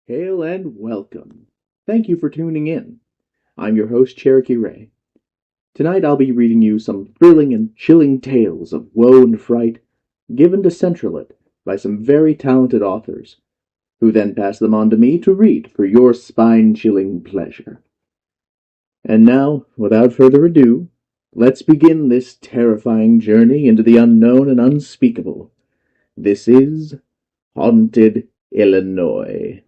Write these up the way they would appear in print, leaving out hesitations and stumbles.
Hail and welcome. Thank you for tuning in. I'm your host, Cherokee Ray. Tonight I'll be reading you some thrilling and chilling tales of woe and fright given to CentraLit by some very talented authors, who then pass them on to me to read for your spine-chilling pleasure. And now, without further ado, let's begin this terrifying journey into the unknown and unspeakable. This is Haunted Illinois.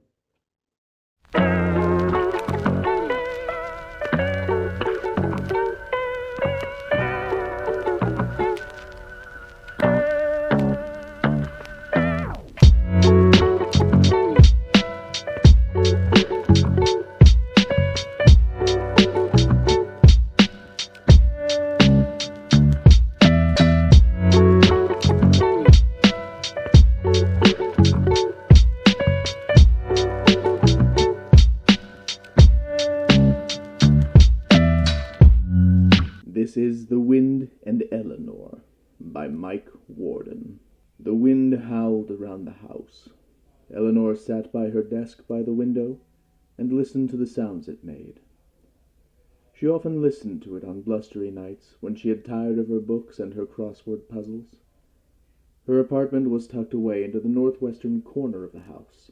This is The Wind and Eleanor by Warden. The wind howled around the house. Eleanor sat by her desk by the window and listened to the sounds it made. She often listened to it on blustery nights when she had tired of her books and her crossword puzzles. Her apartment was tucked away into the northwestern corner of the house,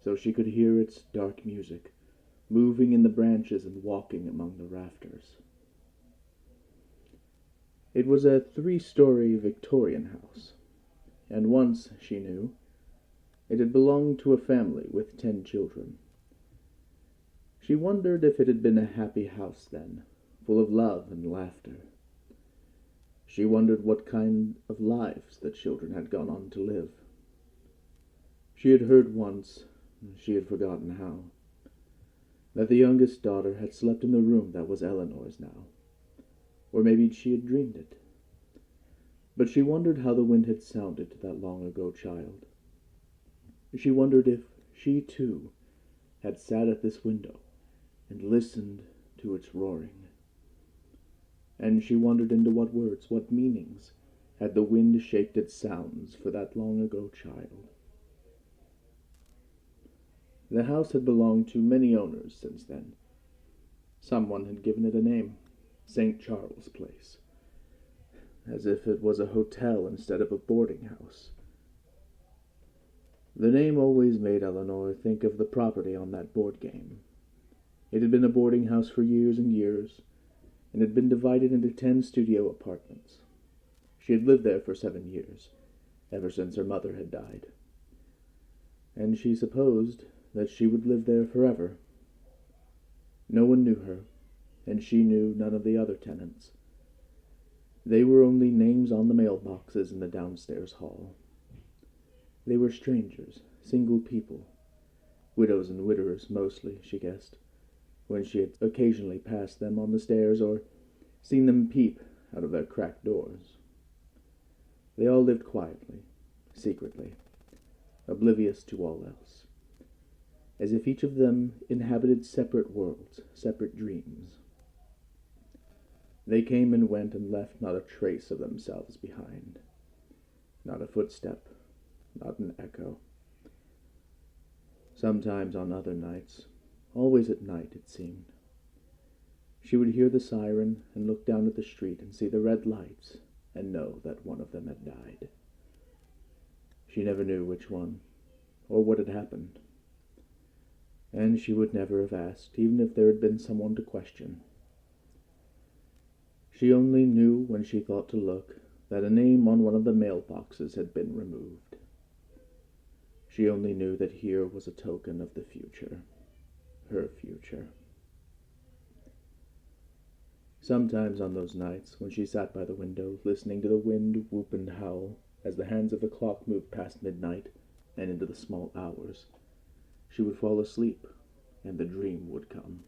so she could hear its dark music, moving in the branches and walking among the rafters. It was a 3-story Victorian house, and once, she knew, it had belonged to a family with 10 children. She wondered if it had been a happy house then, full of love and laughter. She wondered what kind of lives the children had gone on to live. She had heard once, she had forgotten how, that the youngest daughter had slept in the room that was Eleanor's now. Or maybe she had dreamed it. But she wondered how the wind had sounded to that long-ago child. She wondered if she, too, had sat at this window and listened to its roaring. And she wondered into what words, what meanings, had the wind shaped its sounds for that long-ago child. The house had belonged to many owners since then. Someone had given it a name. St. Charles Place, as if it was a hotel instead of a boarding house. The name always made Eleanor think of the property on that board game. It had been a boarding house for years and years, and had been divided into 10 studio apartments. She had lived there for 7 years, ever since her mother had died. And she supposed that she would live there forever. No one knew her, and she knew none of the other tenants. They were only names on the mailboxes in the downstairs hall. They were strangers, single people, widows and widowers mostly, she guessed, when she had occasionally passed them on the stairs or seen them peep out of their cracked doors. They all lived quietly, secretly, oblivious to all else, as if each of them inhabited separate worlds, separate dreams. They came and went and left not a trace of themselves behind. Not a footstep, not an echo. Sometimes on other nights, always at night it seemed, she would hear the siren and look down at the street and see the red lights and know that one of them had died. She never knew which one, or what had happened. And she would never have asked, even if there had been someone to question. She only knew when she thought to look that a name on one of the mailboxes had been removed. She only knew that here was a token of the future, her future. Sometimes on those nights, when she sat by the window, listening to the wind whoop and howl as the hands of the clock moved past midnight and into the small hours, she would fall asleep, and the dream would come.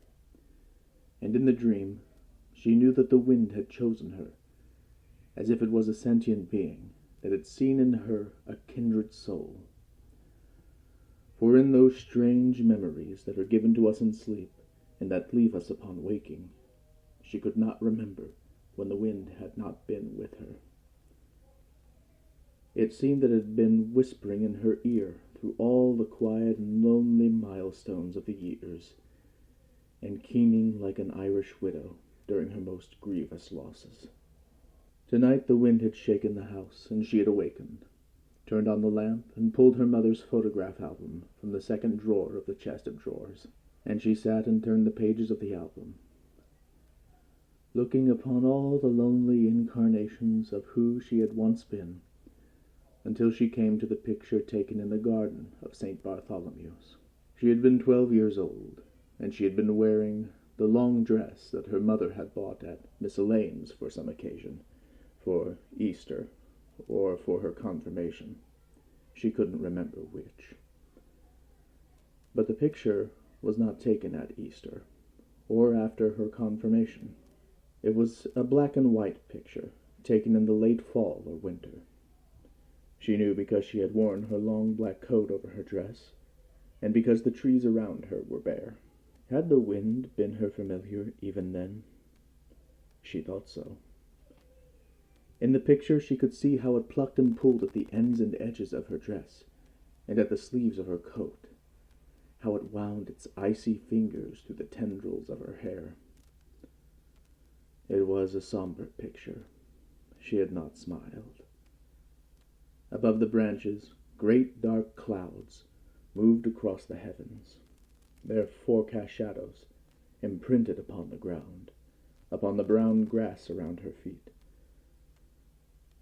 And in the dream, she knew that the wind had chosen her, as if it was a sentient being that had seen in her a kindred soul. For in those strange memories that are given to us in sleep, and that leave us upon waking, she could not remember when the wind had not been with her. It seemed that it had been whispering in her ear through all the quiet and lonely milestones of the years, and keening like an Irish widow during her most grievous losses. Tonight the wind had shaken the house, and she had awakened, turned on the lamp, and pulled her mother's photograph album from the second drawer of the chest of drawers, and she sat and turned the pages of the album, looking upon all the lonely incarnations of who she had once been, until she came to the picture taken in the garden of St. Bartholomew's. She had been 12 years old, and she had been wearing the long dress that her mother had bought at Miss Elaine's for some occasion, for Easter, or for her confirmation. She couldn't remember which. But the picture was not taken at Easter, or after her confirmation. It was a black and white picture, taken in the late fall or winter. She knew because she had worn her long black coat over her dress, and because the trees around her were bare. Had the wind been her familiar even then? She thought so. In the picture she could see how it plucked and pulled at the ends and edges of her dress, and at the sleeves of her coat, how it wound its icy fingers through the tendrils of her hair. It was a somber picture. She had not smiled. Above the branches, great dark clouds moved across the heavens, their forecast shadows imprinted upon the ground, upon the brown grass around her feet.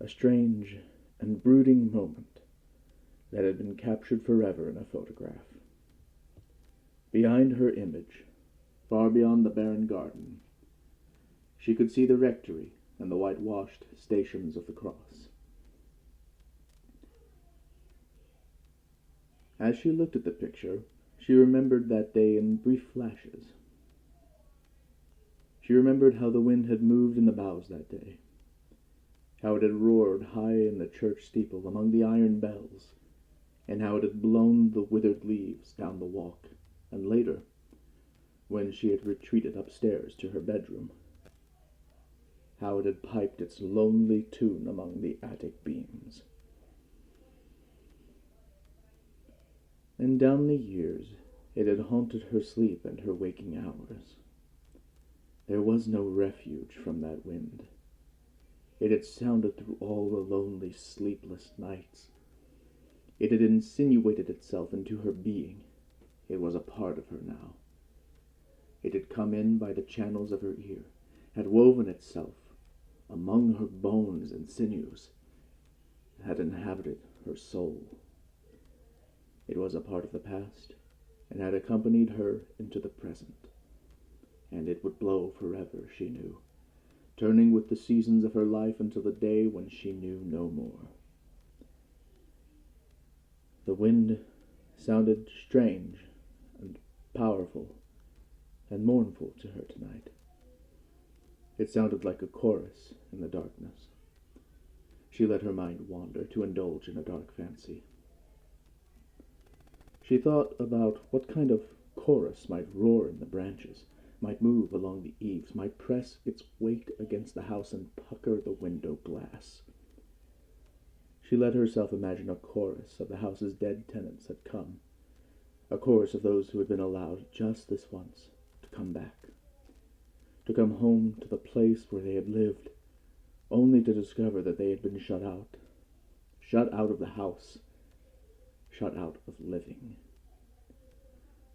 A strange and brooding moment that had been captured forever in a photograph. Behind her image, far beyond the barren garden, she could see the rectory and the whitewashed stations of the cross. As she looked at the picture, she remembered that day in brief flashes. She remembered how the wind had moved in the boughs that day, how it had roared high in the church steeple among the iron bells, and how it had blown the withered leaves down the walk, and later, when she had retreated upstairs to her bedroom, how it had piped its lonely tune among the attic beams. And down the years it had haunted her sleep and her waking hours. There was no refuge from that wind. It had sounded through all the lonely, sleepless nights. It had insinuated itself into her being. It was a part of her now. It had come in by the channels of her ear, had woven itself among her bones and sinews, had inhabited her soul. It was a part of the past, and had accompanied her into the present. And it would blow forever, she knew, turning with the seasons of her life until the day when she knew no more. The wind sounded strange and powerful and mournful to her tonight. It sounded like a chorus in the darkness. She let her mind wander to indulge in a dark fancy. She thought about what kind of chorus might roar in the branches, might move along the eaves, might press its weight against the house and pucker the window glass. She let herself imagine a chorus of the house's dead tenants had come, a chorus of those who had been allowed just this once to come back, to come home to the place where they had lived, only to discover that they had been shut out of the house, shut out of living.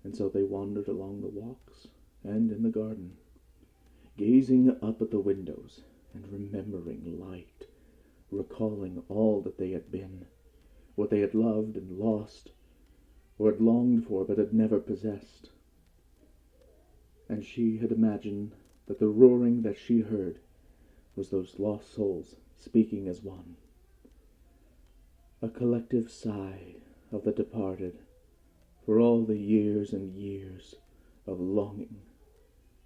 And so they wandered along the walks and in the garden, gazing up at the windows and remembering light, recalling all that they had been, what they had loved and lost, or had longed for but had never possessed. And she had imagined that the roaring that she heard was those lost souls speaking as one, a collective sigh of the departed for all the years and years of longing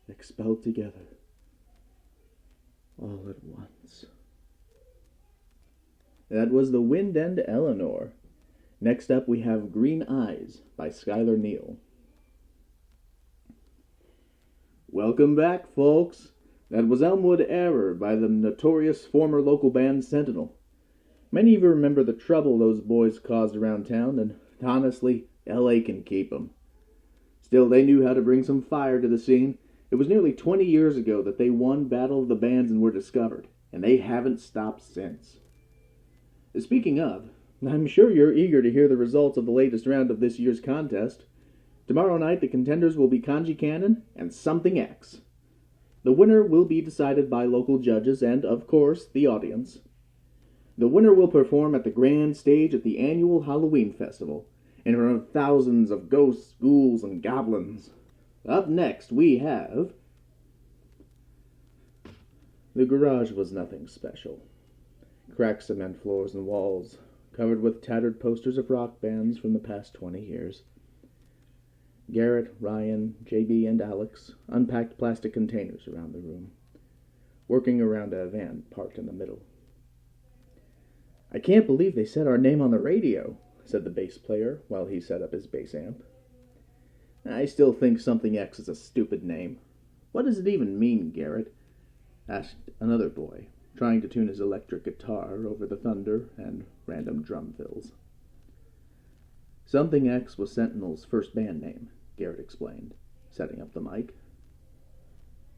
expelled together all at once. That was The Wind and Eleanor. Next up we have Green Eyes by Skylar Neal. Welcome back, folks. That was Elmwood Error by the notorious former local band Sentinel. Many of you remember the trouble those boys caused around town, and Honestly, L.A. can keep 'em. Still, they knew how to bring some fire to the scene. It was nearly 20 years ago that they won Battle of the Bands and were discovered, and they haven't stopped since. Speaking of, I'm sure you're eager to hear the results of the latest round of this year's contest. Tomorrow night, the contenders will be Kanji Cannon and Something X. The winner will be decided by local judges and, of course, the audience. The winner will perform at the grand stage at the annual Halloween festival, in front of thousands of ghosts, ghouls, and goblins. Up next, we have... The garage was nothing special. Cracked cement floors and walls, covered with tattered posters of rock bands from the past 20 years. Garrett, Ryan, JB, and Alex unpacked plastic containers around the room, working around a van parked in the middle. "I can't believe they said our name on the radio," said the bass player while he set up his bass amp. "I still think Something X is a stupid name. What does it even mean, Garrett?" asked another boy, trying to tune his electric guitar over the thunder and random drum fills. Something X was Sentinel's first band name, Garrett explained, setting up the mic.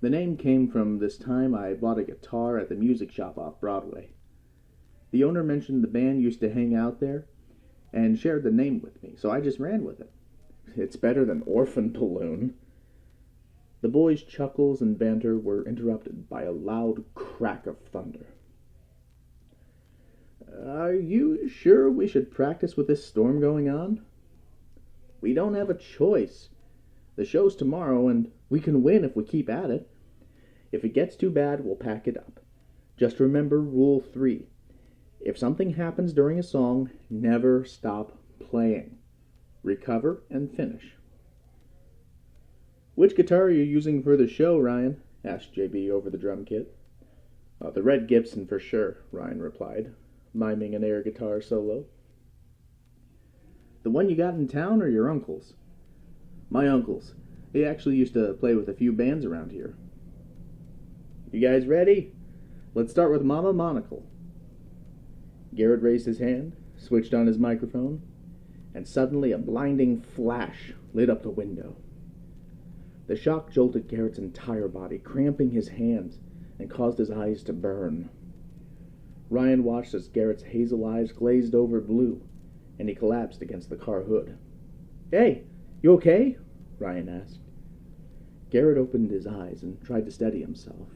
"The name came from this time I bought a guitar at the music shop off Broadway. The owner mentioned the band used to hang out there and shared the name with me, so I just ran with it. It's better than Orphan Balloon." The boys' chuckles and banter were interrupted by a loud crack of thunder. "Are you sure we should practice with this storm going on?" "We don't have a choice. The show's tomorrow, and we can win if we keep at it. If it gets too bad, we'll pack it up. Just remember Rule 3. If something happens during a song, never stop playing. Recover and finish." "Which guitar are you using for the show, Ryan?" asked JB over the drum kit. "The red Gibson for sure," Ryan replied, miming an air guitar solo. "The one you got in town or your uncle's?" "My uncle's. He actually used to play with a few bands around here." "You guys ready? Let's start with Mama Monocle." Garrett raised his hand, switched on his microphone, and suddenly a blinding flash lit up the window. The shock jolted Garrett's entire body, cramping his hands and caused his eyes to burn. Ryan watched as Garrett's hazel eyes glazed over blue, and he collapsed against the car hood. "Hey, you okay?" Ryan asked. Garrett opened his eyes and tried to steady himself,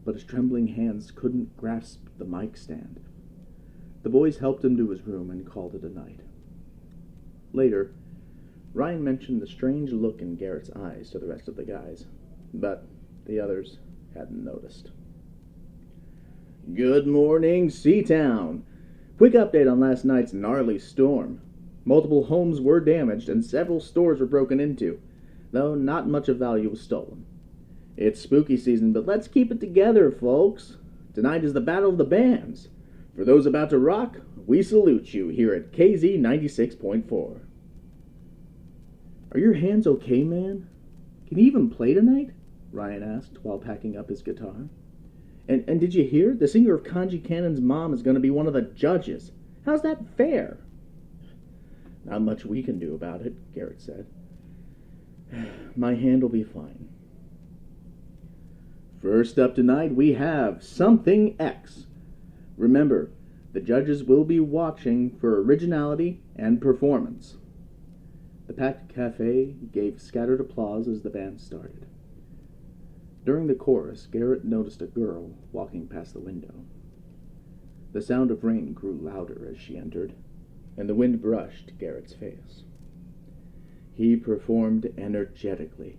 but his trembling hands couldn't grasp the mic stand. The boys helped him to his room and called it a night. Later, Ryan mentioned the strange look in Garrett's eyes to the rest of the guys, but the others hadn't noticed. "Good morning, Seatown. Quick update on last night's gnarly storm. Multiple homes were damaged and several stores were broken into, though not much of value was stolen. It's spooky season, but let's keep it together, folks. Tonight is the Battle of the Bands. For those about to rock, we salute you here at KZ 96.4. "Are your hands okay, man? Can you even play tonight?" Ryan asked while packing up his guitar. And did you hear? The singer of Kanji Cannon's mom is going to be one of the judges. How's that fair?" "Not much we can do about it," Garrett said. "My hand will be fine." First up tonight, we have Something X. Remember, the judges will be watching for originality and performance. The packed cafe gave scattered applause as the band started. During the chorus, Garrett noticed a girl walking past the window. The sound of rain grew louder as she entered, and the wind brushed Garrett's face. He performed energetically,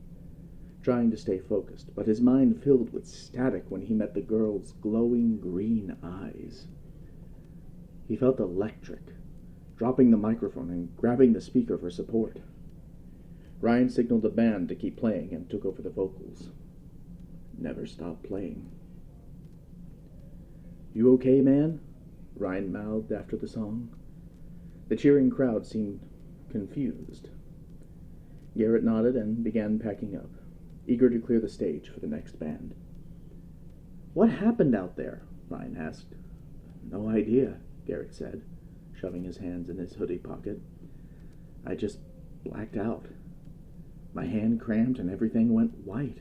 trying to stay focused, but his mind filled with static when he met the girl's glowing green eyes. He felt electric, dropping the microphone and grabbing the speaker for support. Ryan signaled the band to keep playing and took over the vocals. "Never stop playing." "You okay, man?" Ryan mouthed after the song. The cheering crowd seemed confused. Garrett nodded and began packing up, eager to clear the stage for the next band. "What happened out there?" Ryan asked. "No idea," Garrett said, shoving his hands in his hoodie pocket. I just blacked out. My hand cramped and everything went white.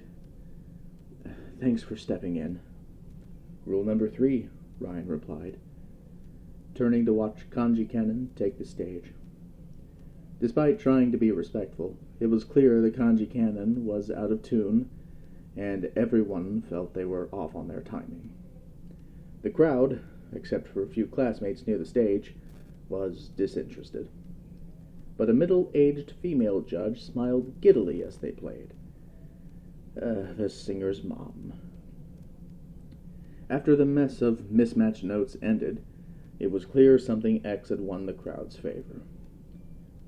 Thanks for stepping in. Rule number 3, Ryan replied, turning to watch Kanji Cannon take the stage. Despite trying to be respectful, it was clear the Kanji Cannon was out of tune, and everyone felt they were off on their timing. The crowd, except for a few classmates near the stage, was disinterested. But a middle-aged female judge smiled giddily as they played. The singer's mom. After the mess of mismatched notes ended, it was clear something X had won the crowd's favor.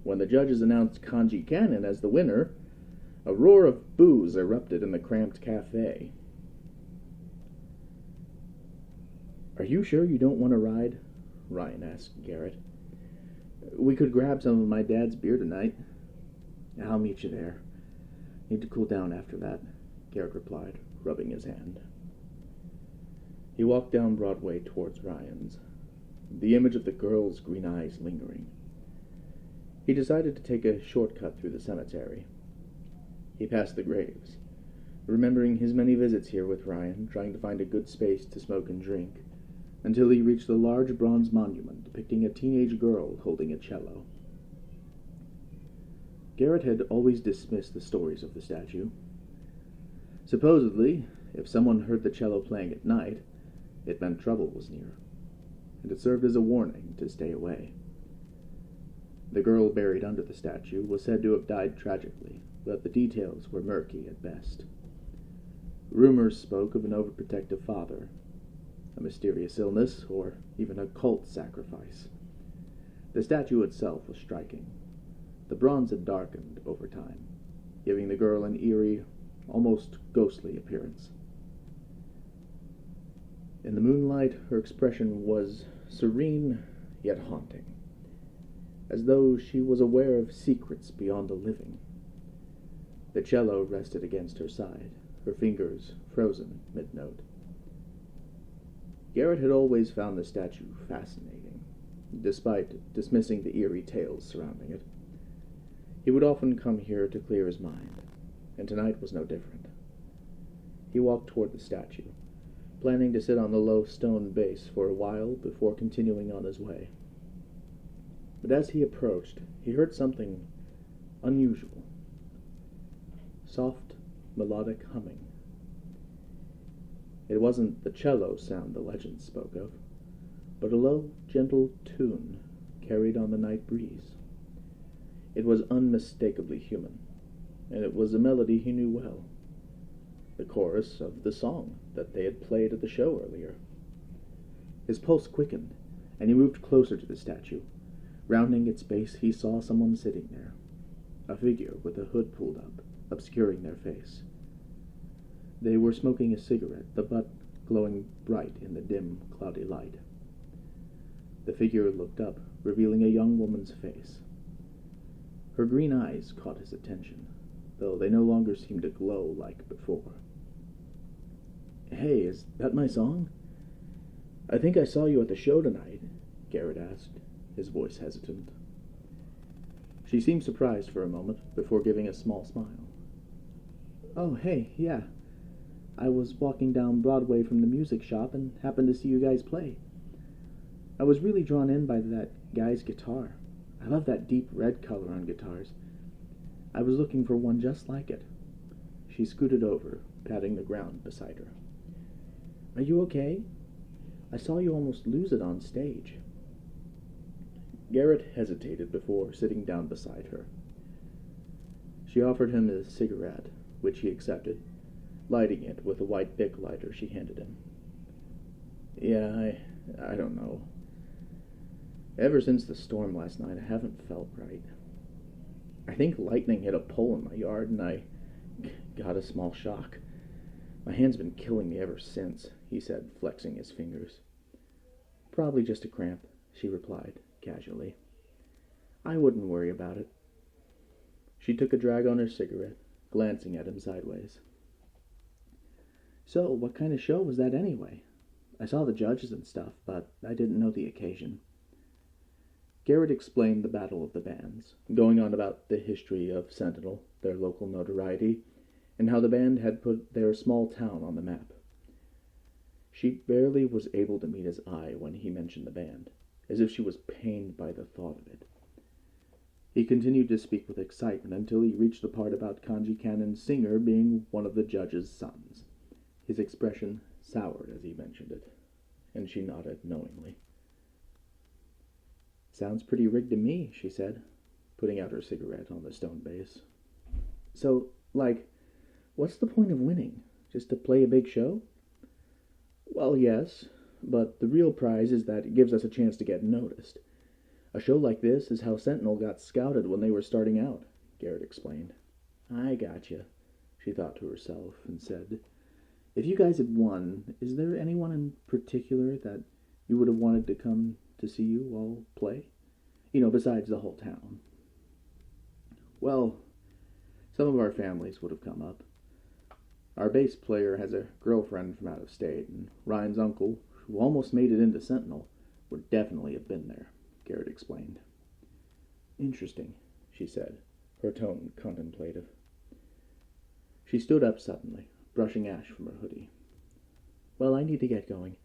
When the judges announced Kanji Cannon as the winner, a roar of boos erupted in the cramped cafe. "Are you sure you don't want to ride?" Ryan asked Garrett. "We could grab some of my dad's beer tonight." "I'll meet you there. Need to cool down after that," Garrett replied, rubbing his hand. He walked down Broadway towards Ryan's, the image of the girl's green eyes lingering. He decided to take a shortcut through the cemetery. He passed the graves, remembering his many visits here with Ryan, trying to find a good space to smoke and drink, until he reached the large bronze monument depicting a teenage girl holding a cello. Garrett had always dismissed the stories of the statue. Supposedly, if someone heard the cello playing at night, it meant trouble was near, and it served as a warning to stay away. The girl buried under the statue was said to have died tragically, but the details were murky at best. Rumors spoke of an overprotective father, a mysterious illness, or even a cult sacrifice. The statue itself was striking. The bronze had darkened over time, giving the girl an eerie, almost ghostly appearance. In the moonlight, her expression was serene yet haunting, as though she was aware of secrets beyond the living. The cello rested against her side, her fingers frozen mid-note. Garrett had always found the statue fascinating, despite dismissing the eerie tales surrounding it. He would often come here to clear his mind, and tonight was no different. He walked toward the statue, planning to sit on the low stone base for a while before continuing on his way. But as he approached, he heard something unusual. Soft, melodic humming. It wasn't the cello sound the legends spoke of, but a low, gentle tune carried on the night breeze. It was unmistakably human, and it was a melody he knew well, the chorus of the song that they had played at the show earlier. His pulse quickened, and he moved closer to the statue. Rounding its base, he saw someone sitting there, a figure with a hood pulled up, obscuring their face. They were smoking a cigarette, the butt glowing bright in the dim, cloudy light. The figure looked up, revealing a young woman's face. Her green eyes caught his attention, though they no longer seemed to glow like before. "Hey, is that my song? I think I saw you at the show tonight," Garrett asked, his voice hesitant. She seemed surprised for a moment, before giving a small smile. "Oh, hey, yeah. I was walking down Broadway from the music shop and happened to see you guys play. I was really drawn in by that guy's guitar. I love that deep red color on guitars. I was looking for one just like it." She scooted over, patting the ground beside her. "Are you okay? I saw you almost lose it on stage." Garrett hesitated before sitting down beside her. She offered him a cigarette, which he accepted, lighting it with a white Bic lighter she handed him. "Yeah, I don't know. Ever since the storm last night, I haven't felt right. I think lightning hit a pole in my yard, and I got a small shock. My hand's been killing me ever since," he said, flexing his fingers. "Probably just a cramp," she replied, casually. "I wouldn't worry about it." She took a drag on her cigarette, glancing at him sideways. "So, what kind of show was that anyway? I saw the judges and stuff, but I didn't know the occasion." Garrett explained the Battle of the Bands, going on about the history of Sentinel, their local notoriety, and how the band had put their small town on the map. She barely was able to meet his eye when he mentioned the band, as if she was pained by the thought of it. He continued to speak with excitement until he reached the part about Kanji Cannon's singer being one of the judge's sons. His expression soured as he mentioned it, and she nodded knowingly. "Sounds pretty rigged to me," she said, putting out her cigarette on the stone base. "So, what's the point of winning? Just to play a big show?" "Well, yes, but the real prize is that it gives us a chance to get noticed. A show like this is how Sentinel got scouted when they were starting out," Garrett explained. "I gotcha," she thought to herself, and said, "If you guys had won, is there anyone in particular that you would have wanted to come to see you all play? Besides the whole town." "Well, some of our families would have come up. Our bass player has a girlfriend from out of state, and Ryan's uncle, who almost made it into Sentinel, would definitely have been there," Garrett explained. "Interesting," she said, her tone contemplative. She stood up suddenly, brushing ash from her hoodie. "Well, I need to get going.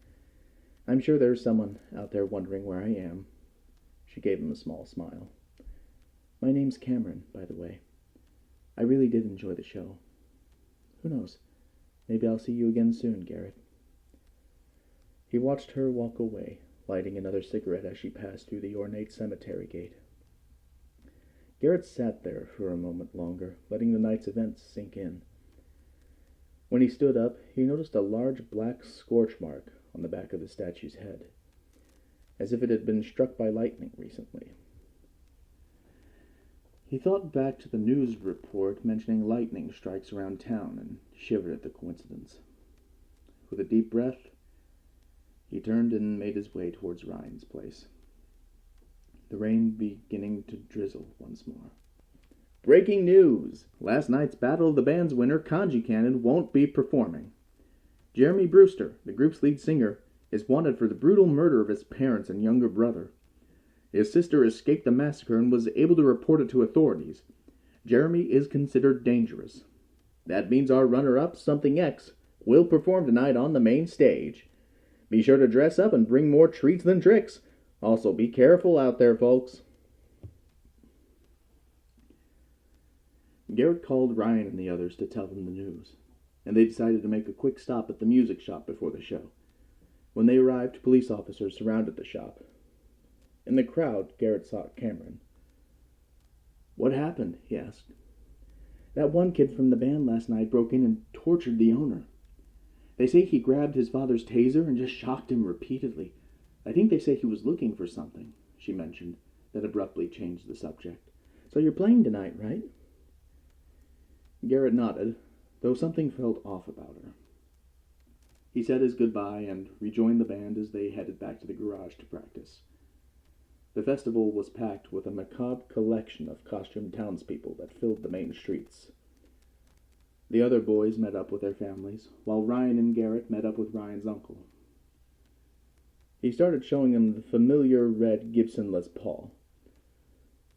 I'm sure there's someone out there wondering where I am." She gave him a small smile. "My name's Cameron, by the way. I really did enjoy the show. Who knows? Maybe I'll see you again soon, Garrett." He watched her walk away, lighting another cigarette as she passed through the ornate cemetery gate. Garrett sat there for a moment longer, letting the night's events sink in. When he stood up, he noticed a large black scorch mark on the back of the statue's head, as if it had been struck by lightning recently. He thought back to the news report mentioning lightning strikes around town and shivered at the coincidence. With a deep breath, he turned and made his way towards Ryan's place, the rain beginning to drizzle once more. Breaking news! Last night's Battle of the Bands winner, Kanji Cannon, won't be performing. Jeremy Brewster, the group's lead singer, is wanted for the brutal murder of his parents and younger brother. His sister escaped the massacre and was able to report it to authorities. Jeremy is considered dangerous. That means our runner-up, Something X, will perform tonight on the main stage. Be sure to dress up and bring more treats than tricks. Also, be careful out there, folks." Garrett called Ryan and the others to tell them the news, and they decided to make a quick stop at the music shop before the show. When they arrived, police officers surrounded the shop. In the crowd, Garrett saw Cameron. "What happened?" he asked. "That one kid from the band last night broke in and tortured the owner. They say he grabbed his father's taser and just shocked him repeatedly. I think they say he was looking for something," she mentioned, then abruptly changed the subject. "So you're playing tonight, right?" Garrett nodded, though something felt off about her. He said his goodbye and rejoined the band as they headed back to the garage to practice. The festival was packed with a macabre collection of costumed townspeople that filled the main streets. The other boys met up with their families, while Ryan and Garrett met up with Ryan's uncle. He started showing them the familiar red Gibson Les Paul.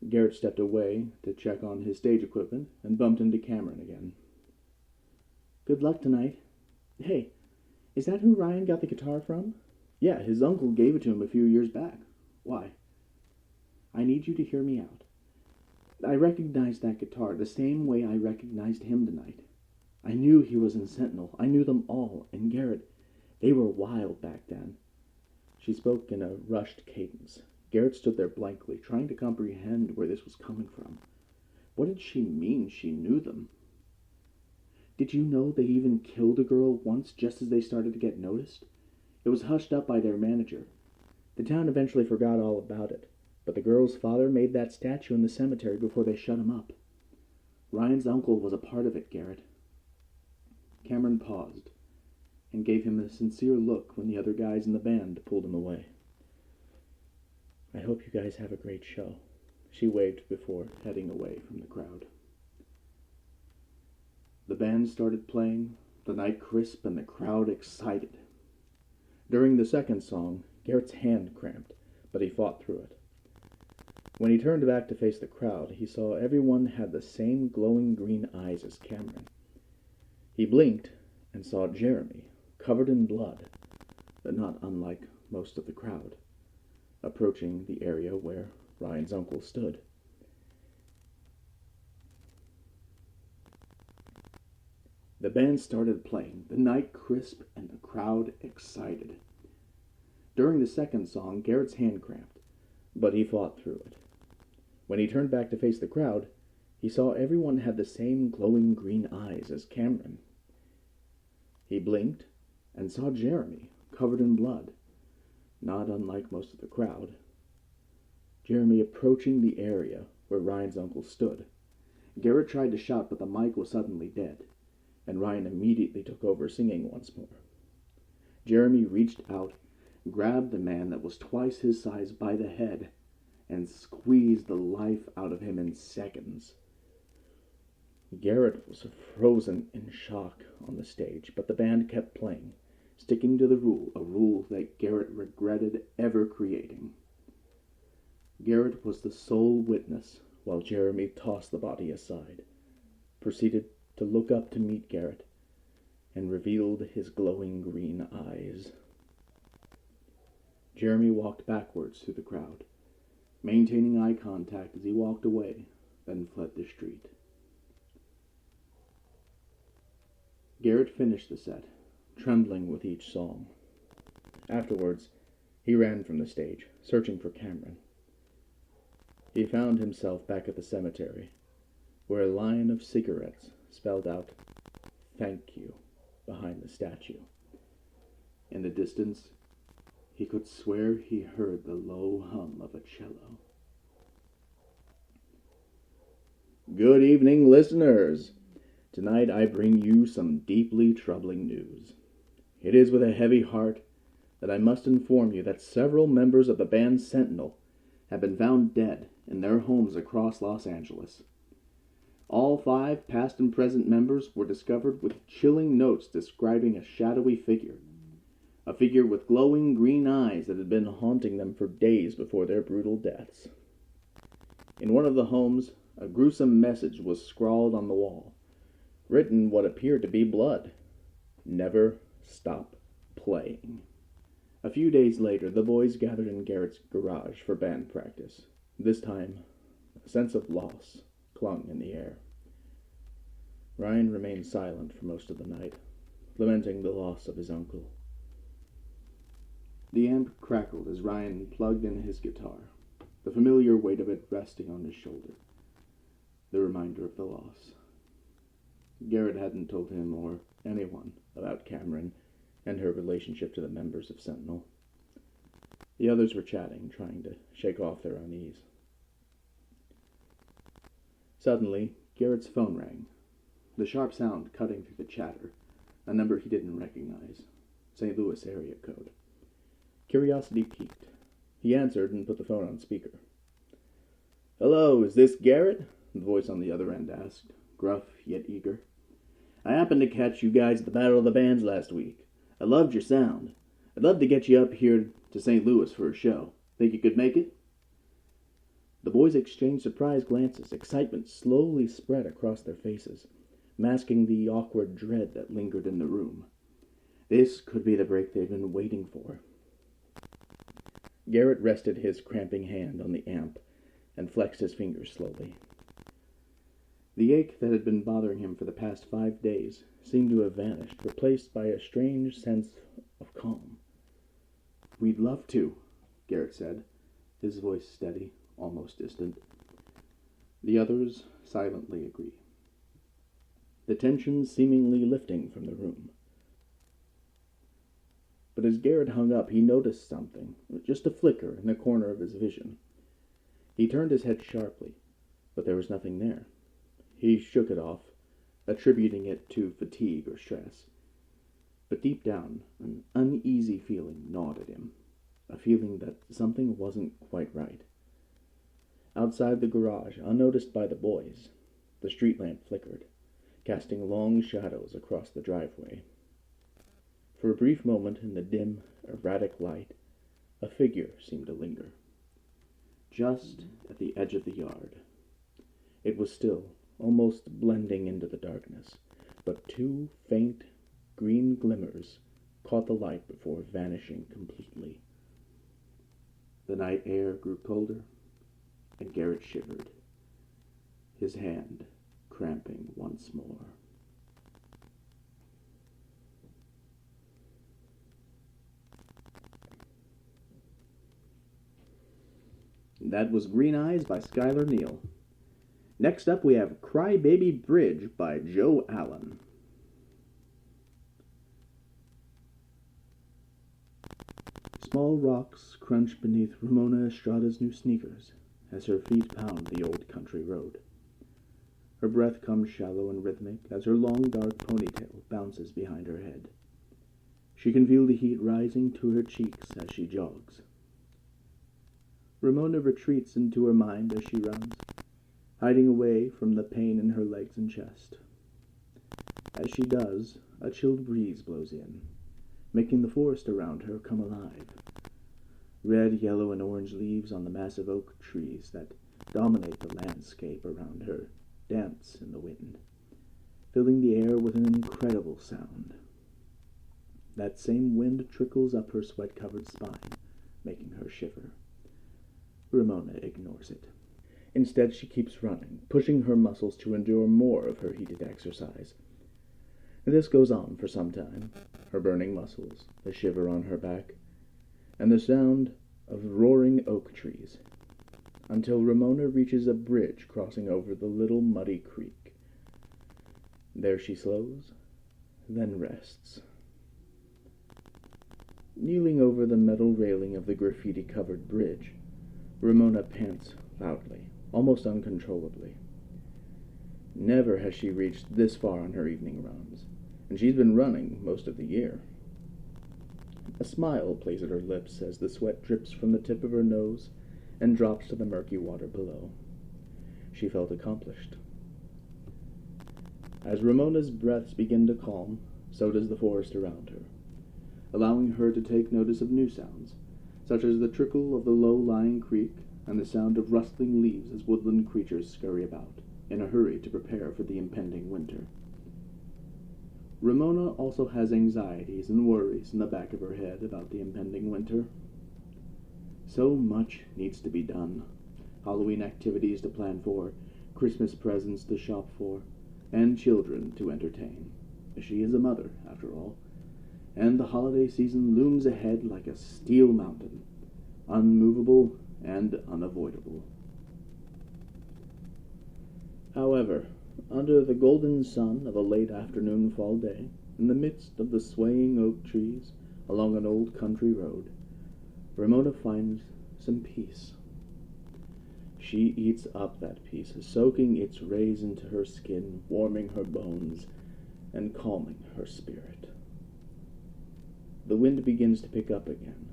Garrett stepped away to check on his stage equipment and bumped into Cameron again. "Good luck tonight. Hey, is that who Ryan got the guitar from?" "Yeah, his uncle gave it to him a few years back. Why?" "I need you to hear me out. I recognized that guitar the same way I recognized him tonight. I knew he was in Sentinel. I knew them all. And Garrett, they were wild back then." She spoke in a rushed cadence. Garrett stood there blankly, trying to comprehend where this was coming from. What did she mean she knew them? "Did you know they even killed a girl once just as they started to get noticed? It was hushed up by their manager. The town eventually forgot all about it, but the girl's father made that statue in the cemetery before they shut him up. Ryan's uncle was a part of it, Garrett." Cameron paused and gave him a sincere look when the other guys in the band pulled him away. "I hope you guys have a great show," she waved before heading away from the crowd. The band started playing, the night crisp and the crowd excited. During the second song, Garrett's hand cramped, but he fought through it. When he turned back to face the crowd, he saw everyone had the same glowing green eyes as Cameron. He blinked and saw Jeremy, covered in blood, but not unlike most of the crowd, approaching the area where Ryan's uncle stood. The band started playing, the night crisp and the crowd excited. During the second song, Garrett's hand cramped, but he fought through it. When he turned back to face the crowd, he saw everyone had the same glowing green eyes as Cameron. He blinked and saw Jeremy, covered in blood, not unlike most of the crowd. Jeremy approaching the area where Ryan's uncle stood. Garrett tried to shout, but the mic was suddenly dead, and Ryan immediately took over singing once more. Jeremy reached out, grabbed the man that was twice his size by the head, and squeezed the life out of him in seconds. Garrett was frozen in shock on the stage, but the band kept playing, sticking to the rule, a rule that Garrett regretted ever creating. Garrett was the sole witness while Jeremy tossed the body aside, proceeded to look up to meet Garrett, and revealed his glowing green eyes. Jeremy walked backwards through the crowd, maintaining eye contact as he walked away, then fled the street. Garrett finished the set, trembling with each song. Afterwards, he ran from the stage, searching for Cameron. He found himself back at the cemetery, where a line of cigarettes spelled out, "Thank you," behind the statue. In the distance, he could swear he heard the low hum of a cello. Good evening, listeners. Tonight I bring you some deeply troubling news. It is with a heavy heart that I must inform you that several members of the band Sentinel have been found dead in their homes across Los Angeles. All 5 past and present members were discovered with chilling notes describing a shadowy figure. A figure with glowing green eyes that had been haunting them for days before their brutal deaths. In one of the homes, a gruesome message was scrawled on the wall, written what appeared to be blood. Never stop playing. A few days later, the boys gathered in Garrett's garage for band practice. This time, a sense of loss clung in the air. Ryan remained silent for most of the night, lamenting the loss of his uncle. The amp crackled as Ryan plugged in his guitar, the familiar weight of it resting on his shoulder, the reminder of the loss. Garrett hadn't told him or anyone about Cameron and her relationship to the members of Sentinel. The others were chatting, trying to shake off their unease. Suddenly, Garrett's phone rang, the sharp sound cutting through the chatter, a number he didn't recognize, St. Louis area code. Curiosity piqued. He answered and put the phone on speaker. "Hello, is this Garrett?" the voice on the other end asked, gruff yet eager. "I happened to catch you guys at the Battle of the Bands last week. I loved your sound. I'd love to get you up here to St. Louis for a show. Think you could make it?" The boys exchanged surprised glances. Excitement slowly spread across their faces, masking the awkward dread that lingered in the room. This could be the break they'd been waiting for. Garrett rested his cramping hand on the amp and flexed his fingers slowly. The ache that had been bothering him for the past 5 days seemed to have vanished, replaced by a strange sense of calm. "We'd love to," Garrett said, his voice steady, almost distant. The others silently agreed, the tension seemingly lifting from the room. But as Garrett hung up, he noticed something, just a flicker in the corner of his vision. He turned his head sharply, but there was nothing there. He shook it off, attributing it to fatigue or stress. But deep down, an uneasy feeling gnawed at him, a feeling that something wasn't quite right. Outside the garage, unnoticed by the boys, the street lamp flickered, casting long shadows across the driveway. For a brief moment in the dim, erratic light, a figure seemed to linger. just at the edge of the yard. It was still, almost blending into the darkness, but two faint green glimmers caught the light before vanishing completely. The night air grew colder, and Garrett shivered, his hand cramping once more. That was Green Eyes by Skylar Neal. Next up we have Crybaby Bridge by Joe Allen. Small rocks crunch beneath Ramona Estrada's new sneakers as her feet pound the old country road. Her breath comes shallow and rhythmic as her long dark ponytail bounces behind her head. She can feel the heat rising to her cheeks as she jogs. Ramona retreats into her mind as she runs, hiding away from the pain in her legs and chest. As she does, a chilled breeze blows in, making the forest around her come alive. Red, yellow, and orange leaves on the massive oak trees that dominate the landscape around her dance in the wind, filling the air with an incredible sound. That same wind trickles up her sweat-covered spine, making her shiver. Ramona ignores it. Instead, she keeps running, pushing her muscles to endure more of her heated exercise. This goes on for some time, her burning muscles, the shiver on her back, and the sound of roaring oak trees, until Ramona reaches a bridge crossing over the little muddy creek. There she slows, then rests. Kneeling over the metal railing of the graffiti-covered bridge, Ramona pants loudly, almost uncontrollably. Never has she reached this far on her evening runs, and she's been running most of the year. A smile plays at her lips as the sweat drips from the tip of her nose and drops to the murky water below. She felt accomplished. As Ramona's breaths begin to calm, so does the forest around her, allowing her to take notice of new sounds, such as the trickle of the low-lying creek and the sound of rustling leaves as woodland creatures scurry about, in a hurry to prepare for the impending winter. Ramona also has anxieties and worries in the back of her head about the impending winter. So much needs to be done. Halloween activities to plan for, Christmas presents to shop for, and children to entertain. She is a mother, after all, and the holiday season looms ahead like a steel mountain, unmovable and unavoidable. However, under the golden sun of a late afternoon fall day, in the midst of the swaying oak trees along an old country road, Ramona finds some peace. She eats up that peace, soaking its rays into her skin, warming her bones, and calming her spirit. The wind begins to pick up again,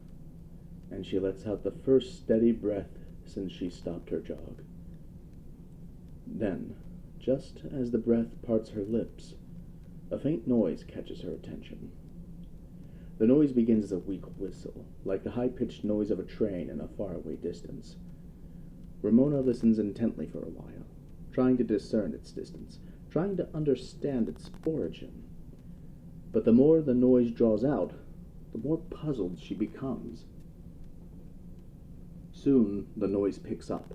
and she lets out the first steady breath since she stopped her jog. Then, just as the breath parts her lips, a faint noise catches her attention. The noise begins as a weak whistle, like the high-pitched noise of a train in a faraway distance. Ramona listens intently for a while, trying to discern its distance, trying to understand its origin. But the more the noise draws out, the more puzzled she becomes. Soon the noise picks up,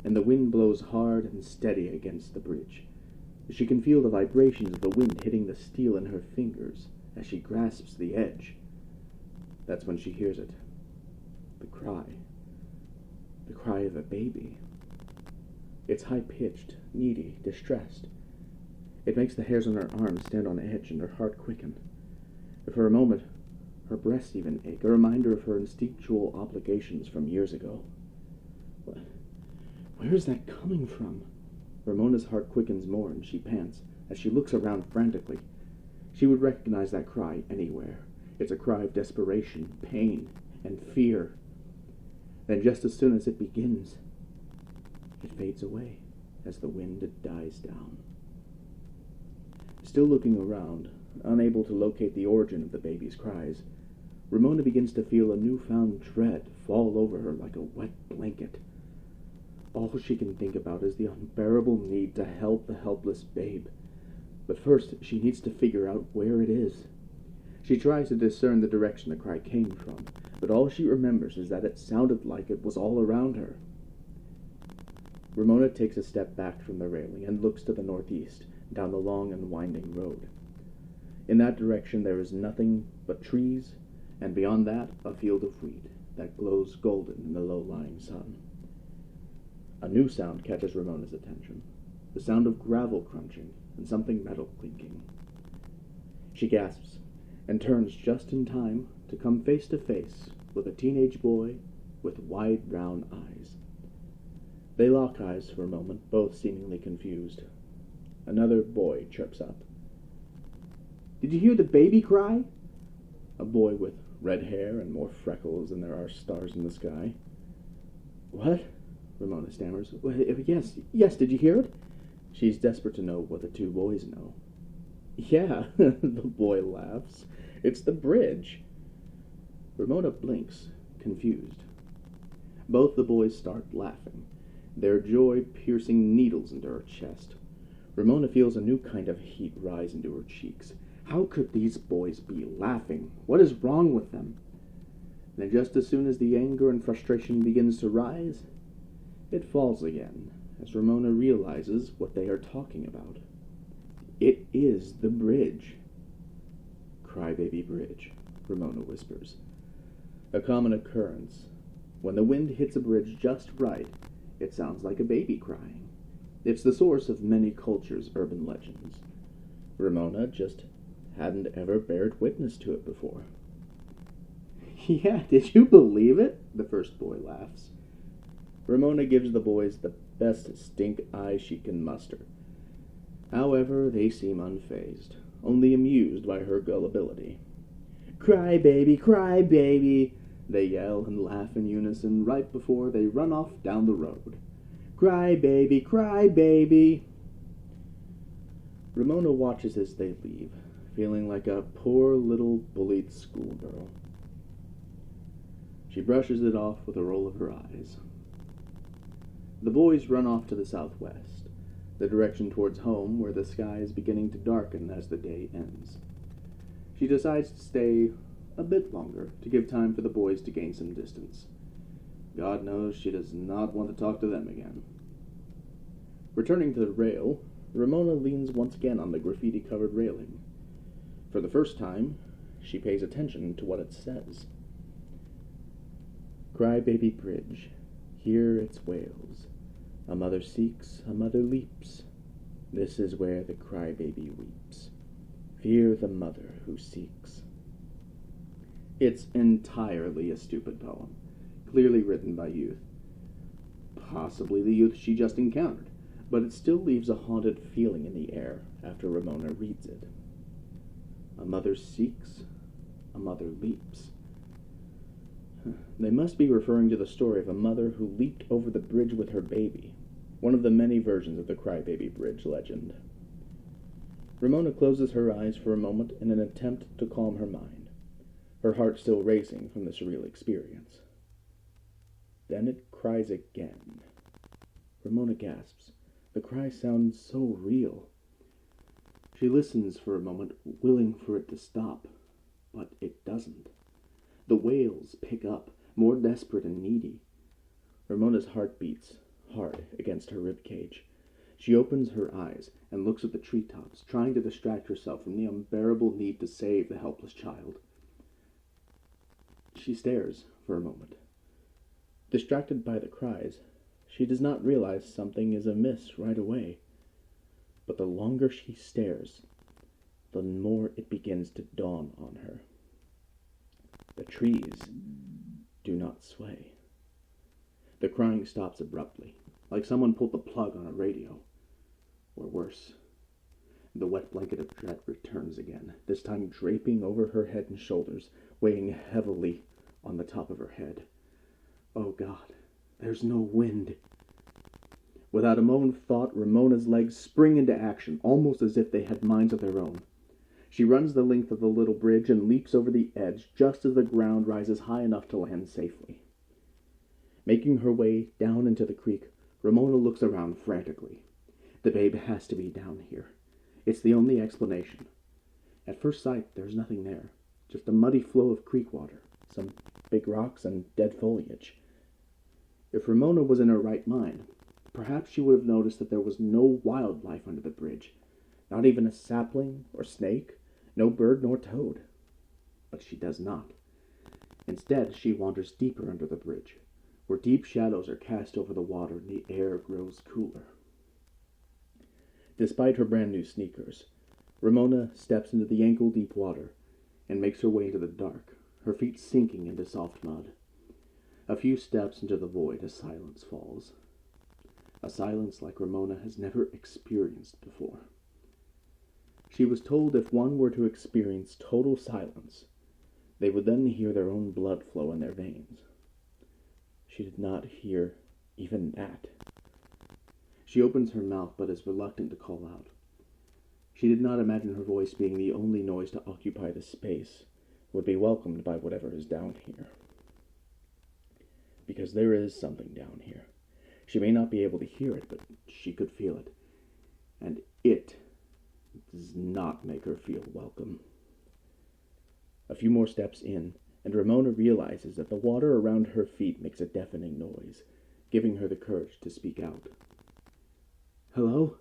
and the wind blows hard and steady against the bridge. She can feel the vibrations of the wind hitting the steel in her fingers as she grasps the edge. That's when she hears it. The cry of a baby. It's high-pitched, needy, distressed. It makes the hairs on her arms stand on edge and her heart quicken. For a moment, her breasts even ache, a reminder of her instinctual obligations from years ago. Where is that coming from? Ramona's heart quickens more and she pants as she looks around frantically. She would recognize that cry anywhere. It's a cry of desperation, pain, and fear. Then just as soon as it begins, it fades away as the wind dies down. Still looking around, unable to locate the origin of the baby's cries, Ramona begins to feel a newfound dread fall over her like a wet blanket. All she can think about is the unbearable need to help the helpless babe. But first, she needs to figure out where it is. She tries to discern the direction the cry came from, but all she remembers is that it sounded like it was all around her. Ramona takes a step back from the railing and looks to the northeast, down the long and winding road. In that direction there is nothing but trees, and beyond that, a field of wheat that glows golden in the low-lying sun. A new sound catches Ramona's attention, the sound of gravel crunching and something metal clinking. She gasps and turns just in time to come face to face with a teenage boy with wide brown eyes. They lock eyes for a moment, both seemingly confused. Another boy chirps up. "Did you hear the baby cry?" A boy with red hair and more freckles than there are stars in the sky. "What?" Ramona stammers. Yes, did you hear it?" She's desperate to know what the two boys know. "Yeah," the boy laughs. "It's the bridge." Ramona blinks, confused. Both the boys start laughing, their joy piercing needles into her chest. Ramona feels a new kind of heat rise into her cheeks. How could these boys be laughing? What is wrong with them? And just as soon as the anger and frustration begins to rise, it falls again, as Ramona realizes what they are talking about. It is the bridge. "Crybaby bridge," Ramona whispers. A common occurrence. When the wind hits a bridge just right, it sounds like a baby crying. It's the source of many cultures' urban legends. Ramona just hadn't ever bared witness to it before. "Yeah, did you believe it?" the first boy laughs. Ramona gives the boys the best stink eye she can muster. However, they seem unfazed, only amused by her gullibility. "Cry, baby," they yell and laugh in unison right before they run off down the road. Cry, baby." Ramona watches as they leave, feeling like a poor little bullied schoolgirl. She brushes it off with a roll of her eyes. The boys run off to the southwest, the direction towards home, where the sky is beginning to darken as the day ends. She decides to stay a bit longer to give time for the boys to gain some distance. God knows she does not want to talk to them again. Returning to the rail, Ramona leans once again on the graffiti-covered railing. For the first time, she pays attention to what it says. "Crybaby bridge, hear its wails. A mother seeks, a mother leaps. This is where the crybaby weeps. Fear the mother who seeks." It's entirely a stupid poem, clearly written by youth. Possibly the youth she just encountered, but it still leaves a haunted feeling in the air after Ramona reads it. A mother seeks, a mother leaps. They must be referring to the story of a mother who leaped over the bridge with her baby, one of the many versions of the Crybaby Bridge legend. Ramona closes her eyes for a moment in an attempt to calm her mind, her heart still racing from the surreal experience. Then it cries again. Ramona gasps. The cry sounds so real. She listens for a moment, willing for it to stop, but it doesn't. The wails pick up, more desperate and needy. Ramona's heart beats hard against her ribcage. She opens her eyes and looks at the treetops, trying to distract herself from the unbearable need to save the helpless child. She stares for a moment. Distracted by the cries, she does not realize something is amiss right away. But the longer she stares, the more it begins to dawn on her. The trees do not sway. The crying stops abruptly, like someone pulled the plug on a radio. Or worse, the wet blanket of dread returns again, this time draping over her head and shoulders, weighing heavily on the top of her head. Oh God, there's no wind. Without a moment's thought, Ramona's legs spring into action, almost as if they had minds of their own. She runs the length of the little bridge and leaps over the edge just as the ground rises high enough to land safely. Making her way down into the creek, Ramona looks around frantically. The babe has to be down here. It's the only explanation. At first sight, there's nothing there. Just a muddy flow of creek water, some big rocks and dead foliage. If Ramona was in her right mind, perhaps she would have noticed that there was no wildlife under the bridge. Not even a sapling or snake, no bird nor toad. But she does not. Instead, she wanders deeper under the bridge, where deep shadows are cast over the water and the air grows cooler. Despite her brand new sneakers, Ramona steps into the ankle-deep water and makes her way into the dark, her feet sinking into soft mud. A few steps into the void, a silence falls. A silence like Ramona has never experienced before. She was told if one were to experience total silence, they would then hear their own blood flow in their veins. She did not hear even that. She opens her mouth but is reluctant to call out. She did not imagine her voice being the only noise to occupy the space would be welcomed by whatever is down here. Because there is something down here. She may not be able to hear it, but she could feel it. And it does not make her feel welcome. A few more steps in, and Ramona realizes that the water around her feet makes a deafening noise, giving her the courage to speak out. "Hello?"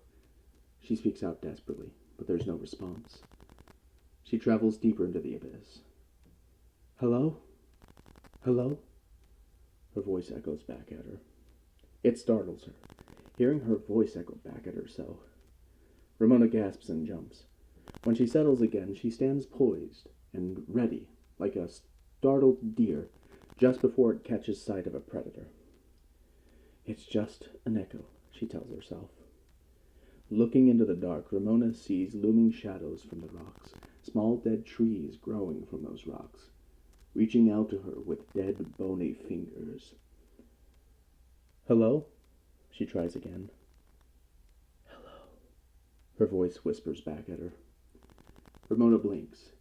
She speaks out desperately, but there's no response. She travels deeper into the abyss. "Hello? Hello?" Her voice echoes back at her. It startles her, hearing her voice echo back at herself. Ramona gasps and jumps. When she settles again, she stands poised and ready, like a startled deer, just before it catches sight of a predator. It's just an echo, she tells herself. Looking into the dark, Ramona sees looming shadows from the rocks, small dead trees growing from those rocks, reaching out to her with dead, bony fingers. "Hello?" She tries again. "Hello," her voice whispers back at her. Ramona blinks.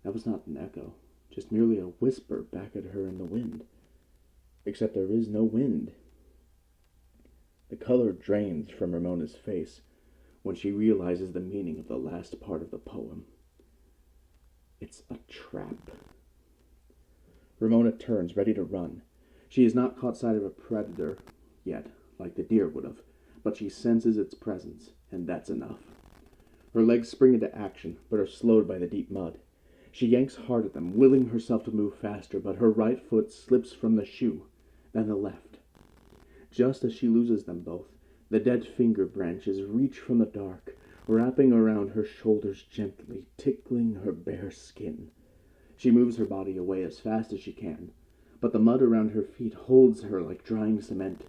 That was not an echo, just merely a whisper back at her in the wind. Except there is no wind. The color drains from Ramona's face when she realizes the meaning of the last part of the poem. It's a trap. Ramona turns, ready to run. She has not caught sight of a predator yet, like the deer would have, but she senses its presence, and that's enough. Her legs spring into action, but are slowed by the deep mud. She yanks hard at them, willing herself to move faster, but her right foot slips from the shoe, then the left. Just as she loses them both, the dead finger branches reach from the dark, wrapping around her shoulders gently, tickling her bare skin. She moves her body away as fast as she can, but the mud around her feet holds her like drying cement.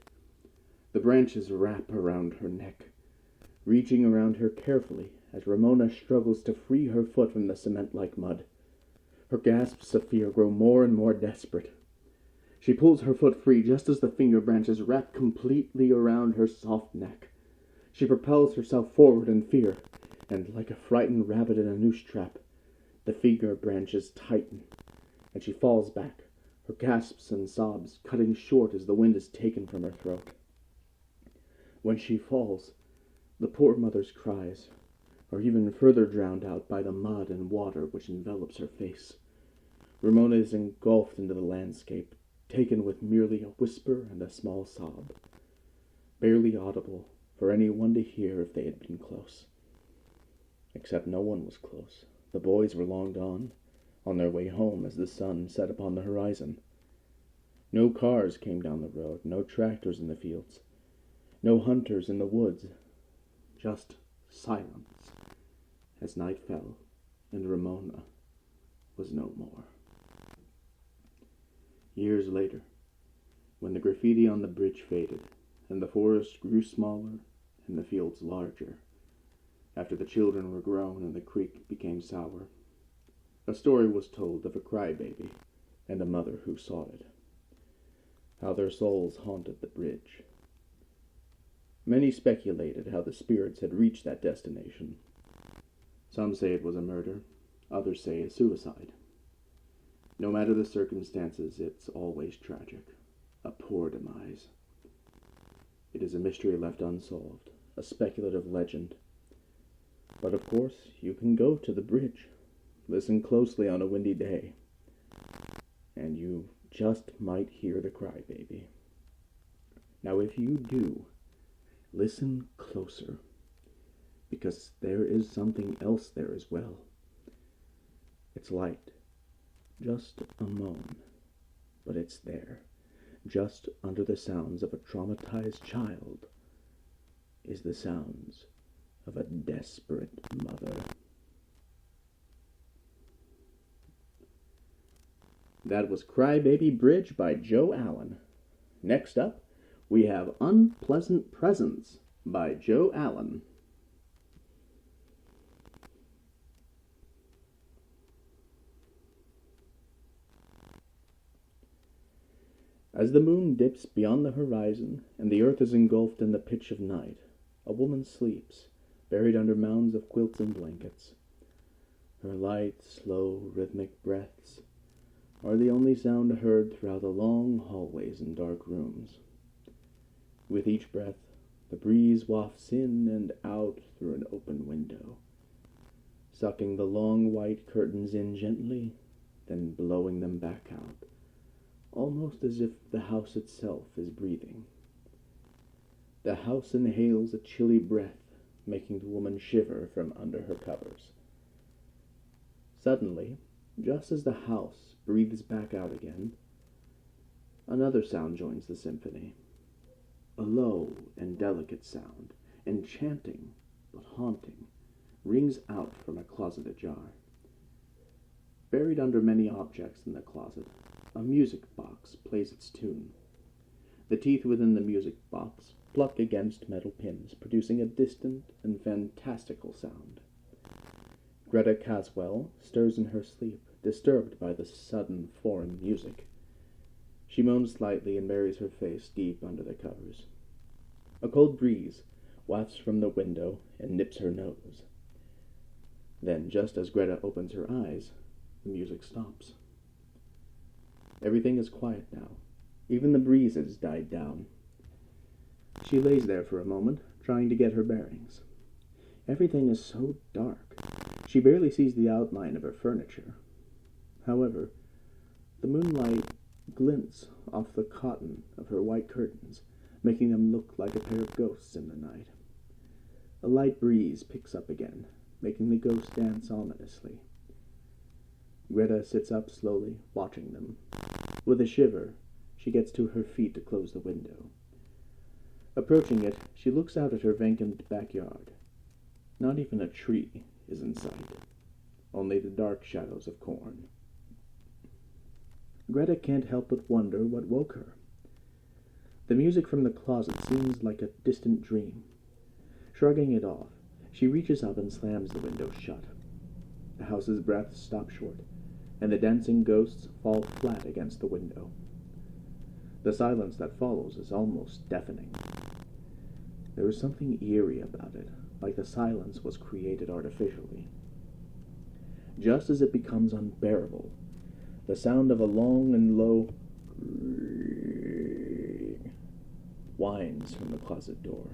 The branches wrap around her neck, reaching around her carefully as Ramona struggles to free her foot from the cement-like mud. Her gasps of fear grow more and more desperate. She pulls her foot free just as the finger branches wrap completely around her soft neck. She propels herself forward in fear, and like a frightened rabbit in a noose trap, the finger branches tighten, and she falls back, her gasps and sobs cutting short as the wind is taken from her throat. When she falls, the poor mother's cries are even further drowned out by the mud and water which envelops her face. Ramona is engulfed into the landscape, taken with merely a whisper and a small sob, barely audible for anyone to hear if they had been close. Except no one was close. The boys were long gone, on their way home as the sun set upon the horizon. No cars came down the road, no tractors in the fields, no hunters in the woods, just silence as night fell and Ramona was no more. Years later, when the graffiti on the bridge faded and the forest grew smaller and the fields larger, after the children were grown and the creek became sour, a story was told of a crybaby and a mother who sought it, how their souls haunted the bridge. Many speculated how the spirits had reached that destination. Some say it was a murder, others say a suicide. No matter the circumstances, it's always tragic, a poor demise. It is a mystery left unsolved, a speculative legend. But of course, you can go to the bridge, listen closely on a windy day, and you just might hear the crybaby. Now if you do, listen closer, because there is something else there as well. It's light, just a moan, but it's there, just under the sounds of a traumatized child, is the sounds of a desperate mother. That was Crybaby Bridge by Joe Allen. Next up, we have Unpleasant Presence by Joe Allen. As the moon dips beyond the horizon and the earth is engulfed in the pitch of night, a woman sleeps, buried under mounds of quilts and blankets. Her light, slow, rhythmic breaths are the only sound heard throughout the long hallways and dark rooms. With each breath, the breeze wafts in and out through an open window, sucking the long white curtains in gently, then blowing them back out, almost as if the house itself is breathing. The house inhales a chilly breath, making the woman shiver from under her covers. Suddenly, just as the house breathes back out again, another sound joins the symphony. A low and delicate sound, enchanting but haunting, rings out from a closet ajar. Buried under many objects in the closet, a music box plays its tune. The teeth within the music box pluck against metal pins, producing a distant and fantastical sound. Greta Caswell stirs in her sleep, disturbed by the sudden foreign music. She moans slightly and buries her face deep under the covers. A cold breeze wafts from the window and nips her nose. Then, just as Greta opens her eyes, the music stops. Everything is quiet now. Even the breeze has died down. She lays there for a moment, trying to get her bearings. Everything is so dark, she barely sees the outline of her furniture. However, the moonlight glints off the cotton of her white curtains, making them look like a pair of ghosts in the night. A light breeze picks up again, making the ghosts dance ominously. Greta sits up slowly, watching them. With a shiver, she gets to her feet to close the window. Approaching it, she looks out at her vacant backyard. Not even a tree is in sight, only the dark shadows of corn. Greta can't help but wonder what woke her. The music from the closet seems like a distant dream. Shrugging it off, she reaches up and slams the window shut. The house's breath stops short, and the dancing ghosts fall flat against the window. The silence that follows is almost deafening. There is something eerie about it, like the silence was created artificially. Just as it becomes unbearable, the sound of a long and low whines from the closet door.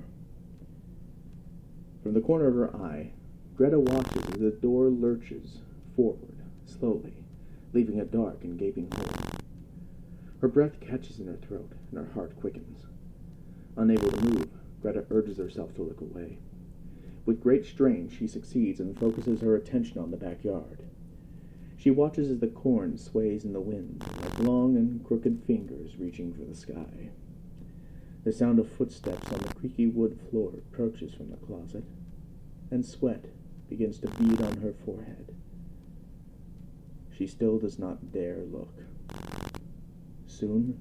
From the corner of her eye, Greta watches as the door lurches forward, slowly, leaving a dark and gaping hole. Her breath catches in her throat, and her heart quickens. Unable to move, Greta urges herself to look away. With great strain, she succeeds and focuses her attention on the backyard. She watches as the corn sways in the wind, like long and crooked fingers reaching for the sky. The sound of footsteps on the creaky wood floor approaches from the closet, and sweat begins to bead on her forehead. She still does not dare look. Soon,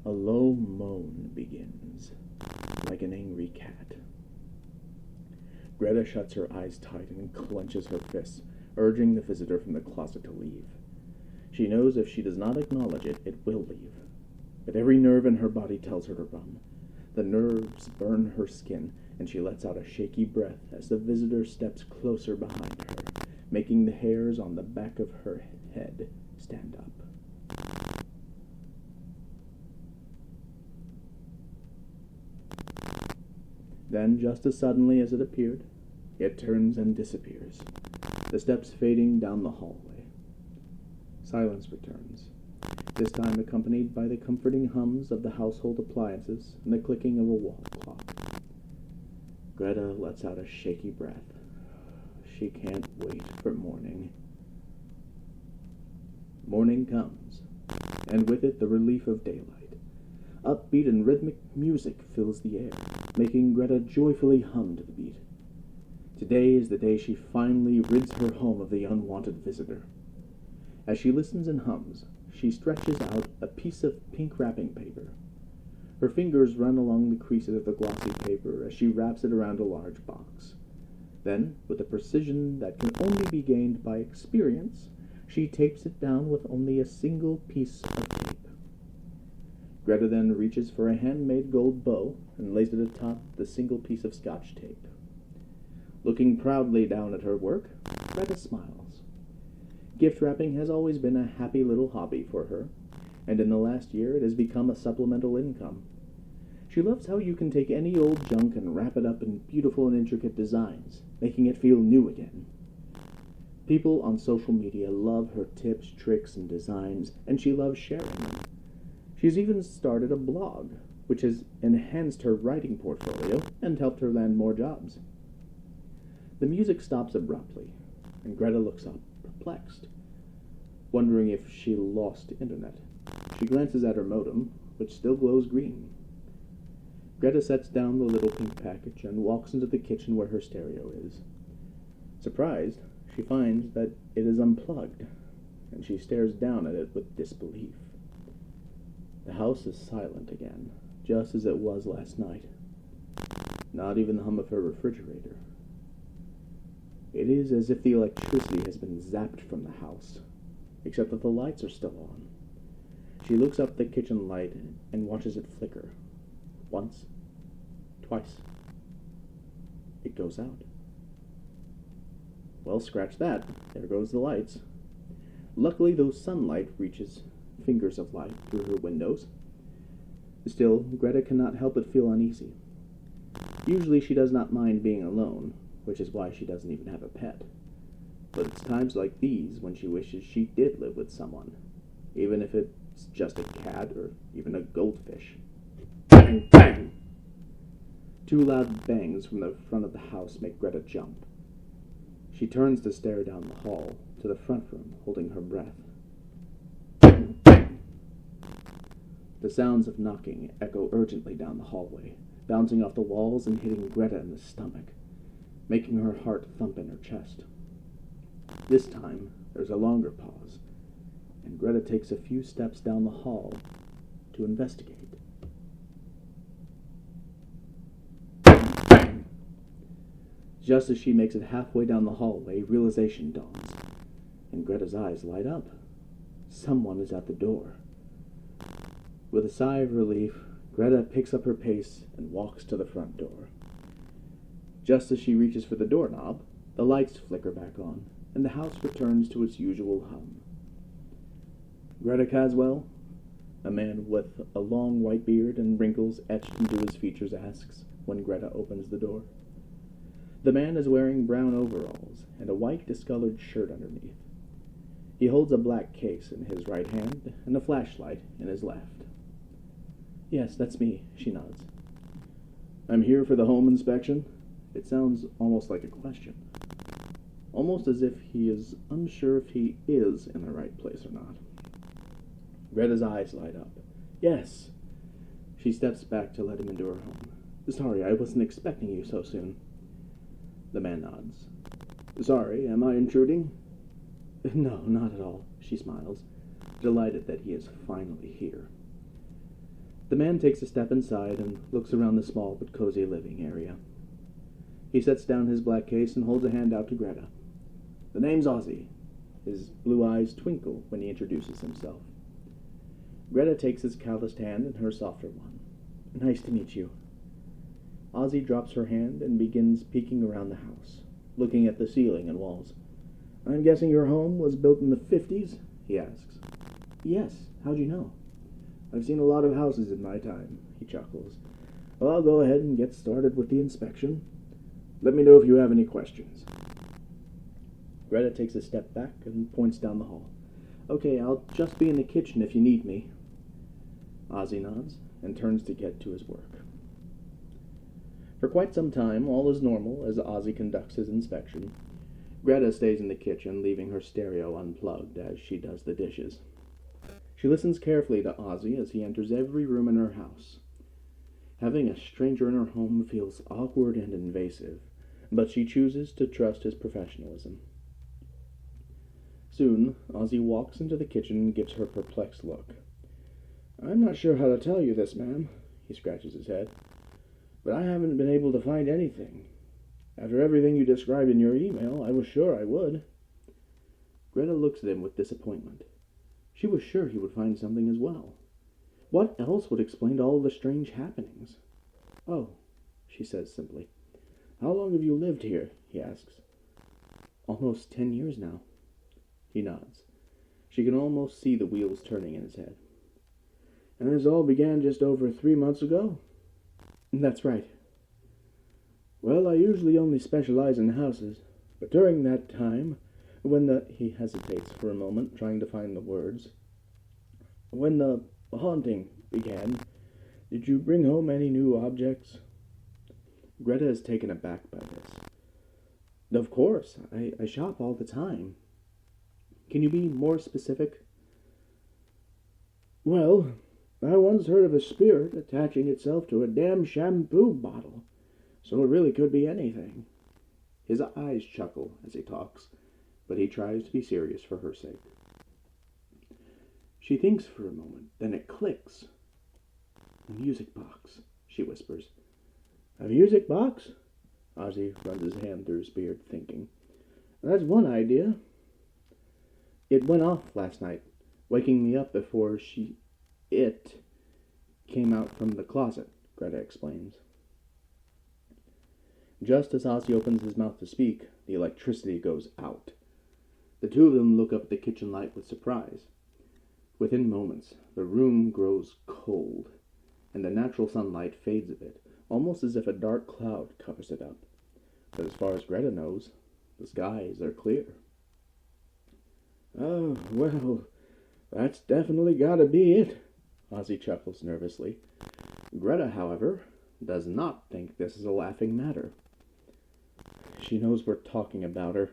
a low moan begins, like an angry cat. Greta shuts her eyes tight and clenches her fists, urging the visitor from the closet to leave. She knows if she does not acknowledge it, it will leave. But every nerve in her body tells her to run. The nerves burn her skin, and she lets out a shaky breath as the visitor steps closer behind her, making the hairs on the back of her head stand up. Then, just as suddenly as it appeared, it turns and disappears, the steps fading down the hallway. Silence returns, this time accompanied by the comforting hums of the household appliances and the clicking of a wall clock. Greta lets out a shaky breath. She can't wait for morning. Morning comes, and with it the relief of daylight. Upbeat and rhythmic music fills the air, making Greta joyfully hum to the beat. Today is the day she finally rids her home of the unwanted visitor. As she listens and hums, she stretches out a piece of pink wrapping paper. Her fingers run along the creases of the glossy paper as she wraps it around a large box. Then, with a precision that can only be gained by experience, she tapes it down with only a single piece of tape. Greta then reaches for a handmade gold bow and lays it atop the single piece of Scotch tape. Looking proudly down at her work, Greta smiles. Gift wrapping has always been a happy little hobby for her, and in the last year it has become a supplemental income. She loves how you can take any old junk and wrap it up in beautiful and intricate designs, making it feel new again. People on social media love her tips, tricks, and designs, and she loves sharing them. She's even started a blog, which has enhanced her writing portfolio and helped her land more jobs. The music stops abruptly, and Greta looks up, perplexed, wondering if she lost internet. She glances at her modem, which still glows green. Greta sets down the little pink package and walks into the kitchen where her stereo is. Surprised, she finds that it is unplugged, and she stares down at it with disbelief. The house is silent again, just as it was last night. Not even the hum of her refrigerator. It is as if the electricity has been zapped from the house, except that the lights are still on. She looks up the kitchen light and watches it flicker. Once, twice. It goes out. Well, scratch that. There goes the lights. Luckily, though, sunlight reaches fingers of light through her windows. Still, Greta cannot help but feel uneasy. Usually she does not mind being alone, which is why she doesn't even have a pet. But it's times like these when she wishes she did live with someone, even if it's just a cat or even a goldfish. Bang, bang! Two loud bangs from the front of the house make Greta jump. She turns to stare down the hall to the front room, holding her breath. Bang, bang! The sounds of knocking echo urgently down the hallway, bouncing off the walls and hitting Greta in the stomach, making her heart thump in her chest. This time, there's a longer pause, and Greta takes a few steps down the hall to investigate. Just as she makes it halfway down the hallway, realization dawns, and Greta's eyes light up. Someone is at the door. With a sigh of relief, Greta picks up her pace and walks to the front door. Just as she reaches for the doorknob, the lights flicker back on, and the house returns to its usual hum. Greta Caswell, a man with a long white beard and wrinkles etched into his features, asks when Greta opens the door. The man is wearing brown overalls and a white discolored shirt underneath. He holds a black case in his right hand and a flashlight in his left. "Yes, that's me," she nods. "I'm here for the home inspection." It sounds almost like a question. Almost as if he is unsure if he is in the right place or not. Greta's eyes light up. "Yes." She steps back to let him into her home. "Sorry, I wasn't expecting you so soon." The man nods. "Sorry, am I intruding?" "No, not at all," she smiles, delighted that he is finally here. The man takes a step inside and looks around the small but cozy living area. He sets down his black case and holds a hand out to Greta. "The name's Ozzy." His blue eyes twinkle when he introduces himself. Greta takes his calloused hand in her softer one. "Nice to meet you." Ozzy drops her hand and begins peeking around the house, looking at the ceiling and walls. "I'm guessing your home was built in the 50s? He asks. "Yes. How'd you know?" "I've seen a lot of houses in my time," he chuckles. Well, I'll go ahead and get started with the inspection. Let me know if you have any questions. Greta takes a step back and points down the hall. Okay, I'll just be in the kitchen if you need me. Ozzy nods and turns to get to his work. For quite some time, all is normal as Ozzy conducts his inspection. Greta stays in the kitchen, leaving her stereo unplugged as she does the dishes. She listens carefully to Ozzy as he enters every room in her house. Having a stranger in her home feels awkward and invasive, but she chooses to trust his professionalism. Soon, Ozzy walks into the kitchen and gives her a perplexed look. I'm not sure how to tell you this, ma'am, he scratches his head, but I haven't been able to find anything. After everything you described in your email, I was sure I would. Greta looks at him with disappointment. She was sure he would find something as well. What else would explain all the strange happenings? Oh, she says simply. How long have you lived here? He asks. Almost 10 years now. He nods. She can almost see the wheels turning in his head. And this all began just over 3 months ago? That's right. Well, I usually only specialize in houses, but during that time, he hesitates for a moment, trying to find the words. When the haunting began, did you bring home any new objects? Greta is taken aback by this. Of course, I shop all the time. Can you be more specific? Well, I once heard of a spirit attaching itself to a damn shampoo bottle, so it really could be anything. His eyes chuckle as he talks, but he tries to be serious for her sake. She thinks for a moment, then it clicks. A music box, she whispers. A music box? Ozzy runs his hand through his beard, thinking. That's one idea. It went off last night, waking me up before it came out from the closet, Greta explains. Just as Ozzy opens his mouth to speak, the electricity goes out. The two of them look up at the kitchen light with surprise. Within moments, the room grows cold, and the natural sunlight fades a bit, almost as if a dark cloud covers it up. But as far as Greta knows, the skies are clear. Oh, well, that's definitely gotta be it, Ozzy chuckles nervously. Greta, however, does not think this is a laughing matter. She knows we're talking about her,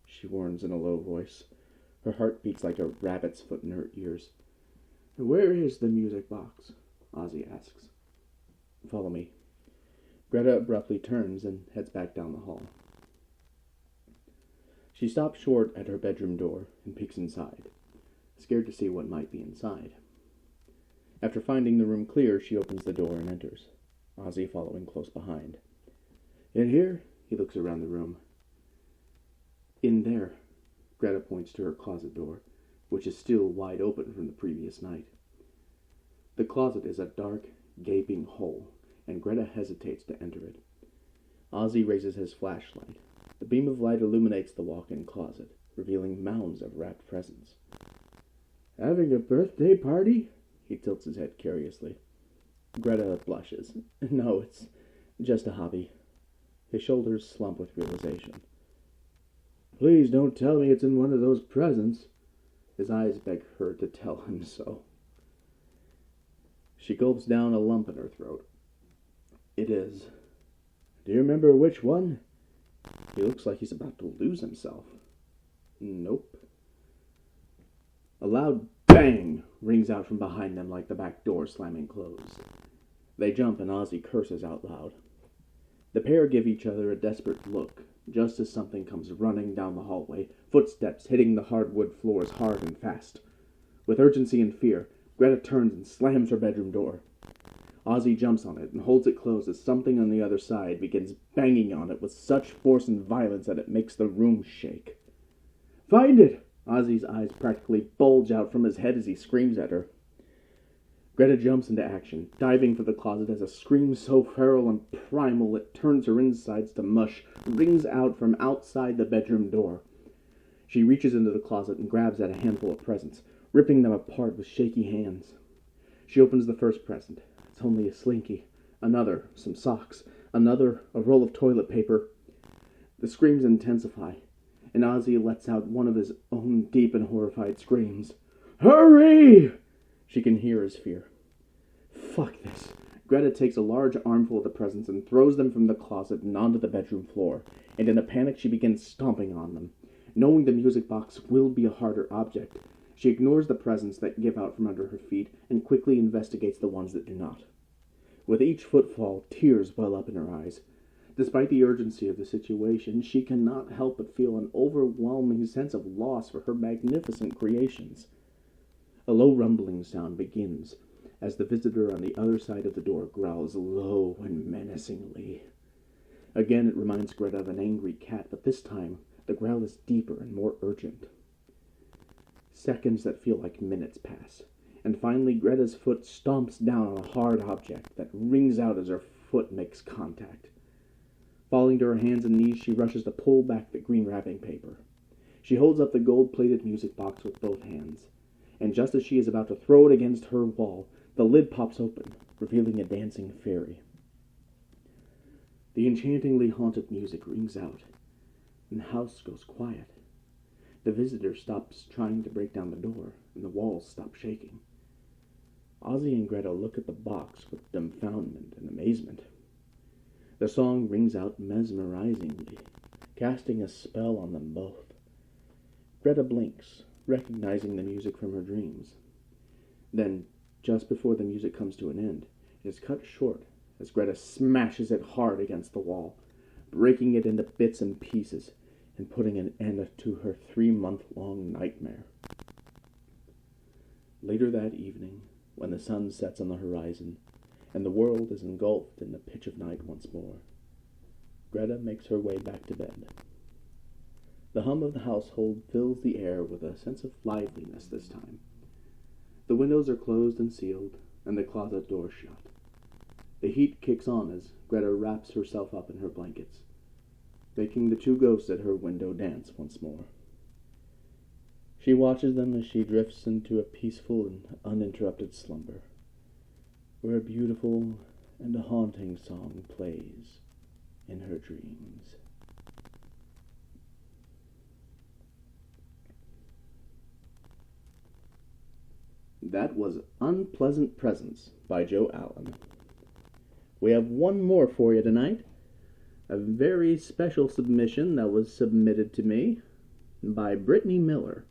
she warns in a low voice. Her heart beats like a rabbit's foot in her ears. Where is the music box? Ozzy asks. Follow me. Greta abruptly turns and heads back down the hall. She stops short at her bedroom door and peeks inside, scared to see what might be inside. After finding the room clear, she opens the door and enters, Ozzy following close behind. In here? He looks around the room. In there. Greta points to her closet door, which is still wide open from the previous night. The closet is a dark, gaping hole, and Greta hesitates to enter it. Ozzy raises his flashlight. The beam of light illuminates the walk-in closet, revealing mounds of wrapped presents. Having a birthday party? He tilts his head curiously. Greta blushes. No, it's just a hobby. His shoulders slump with realization. Please don't tell me it's in one of those presents. His eyes beg her to tell him so. She gulps down a lump in her throat. It is. Do you remember which one? He looks like he's about to lose himself. Nope. A loud bang rings out from behind them like the back door slamming closed. They jump and Ozzy curses out loud. The pair give each other a desperate look, just as something comes running down the hallway, footsteps hitting the hardwood floors hard and fast. With urgency and fear, Greta turns and slams her bedroom door. Ozzy jumps on it and holds it closed as something on the other side begins banging on it with such force and violence that it makes the room shake. Find it! Ozzy's eyes practically bulge out from his head as he screams at her. Greta jumps into action, diving for the closet as a scream so feral and primal it turns her insides to mush rings out from outside the bedroom door. She reaches into the closet and grabs at a handful of presents, ripping them apart with shaky hands. She opens the first present. It's only a slinky, Another, some socks. Another, a roll of toilet paper. The screams intensify, and Ozzy lets out one of his own deep and horrified screams. Hurry! She can hear his fear. Fuck this. Greta takes a large armful of the presents and throws them from the closet and onto the bedroom floor, and in a panic she begins stomping on them. Knowing the music box will be a harder object, she ignores the presents that give out from under her feet and quickly investigates the ones that do not. With each footfall, tears well up in her eyes. Despite the urgency of the situation, she cannot help but feel an overwhelming sense of loss for her magnificent creations. A low rumbling sound begins as the visitor on the other side of the door growls low and menacingly. Again it reminds Greta of an angry cat, but this time the growl is deeper and more urgent. Seconds that feel like minutes pass, and finally Greta's foot stomps down on a hard object that rings out as her foot makes contact. Falling to her hands and knees, she rushes to pull back the green wrapping paper. She holds up the gold-plated music box with both hands, and just as she is about to throw it against her wall, the lid pops open, revealing a dancing fairy. The enchantingly haunted music rings out, and the house goes quiet. The visitor stops trying to break down the door, and the walls stop shaking. Ozzy and Greta look at the box with dumbfoundment and amazement. The song rings out mesmerizingly, casting a spell on them both. Greta blinks, recognizing the music from her dreams. Then, just before the music comes to an end, it is cut short as Greta smashes it hard against the wall, breaking it into bits and pieces, and putting an end to her 3-month-long nightmare. Later that evening, when the sun sets on the horizon, and the world is engulfed in the pitch of night once more, Greta makes her way back to bed. The hum of the household fills the air with a sense of liveliness this time. The windows are closed and sealed, and the closet door shut. The heat kicks on as Greta wraps herself up in her blankets, making the two ghosts at her window dance once more. She watches them as she drifts into a peaceful and uninterrupted slumber, where a beautiful and a haunting song plays in her dreams. That was Unpleasant Presence by Joe Allen. We have one more for you tonight. A very special submission that was submitted to me by Brittani Miller.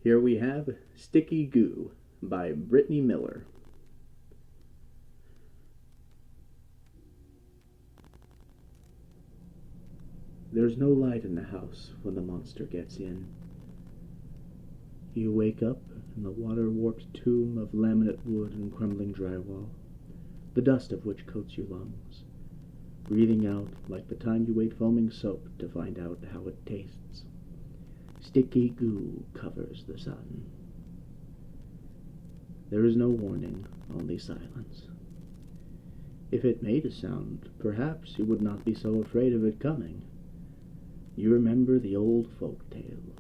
Here we have Sticky-Goo by Brittani Miller. There's no light in the house when the monster gets in. You wake up in the water-warped tomb of laminate wood and crumbling drywall, the dust of which coats your lungs, breathing out like the time you ate foaming soap to find out how it tastes. Sticky-Goo covers the sun. There is no warning, only silence. If it made a sound, perhaps you would not be so afraid of it coming. You remember the old folk tale.